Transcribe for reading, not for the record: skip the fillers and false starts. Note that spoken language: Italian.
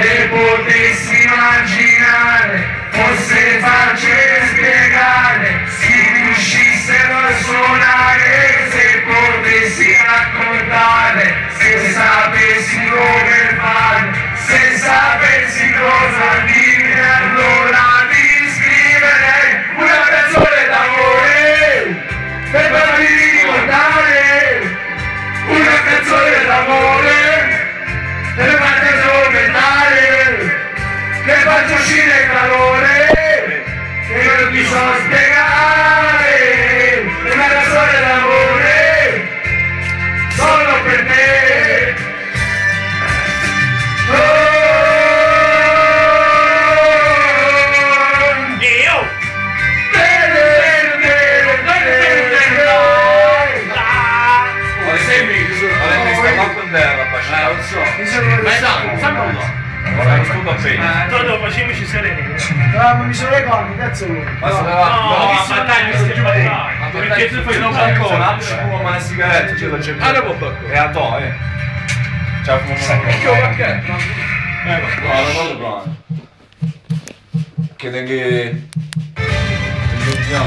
Se potessi immaginare, fosse facile spiegare, si riuscissero a suonare, se potessi raccontare, se sapessi come fare, se sapessi cosa dire, allora ti scriverei una canzone d'amore per farmi ricordare, una canzone d'amore per farti addormentare, che faccio uscire il calore che non ti so spiegare, una canzone d'amore solo per te. Todo, facciamoci sereni. No, mi sono le palle, cazzo vuoi? No, ma dai, mi stai parlando. Perché tu fai un balcone, apri come una sigaretta, ce l'ho già. Ah, dopo balcone. E a to, Ciao, come perché? Guarda, che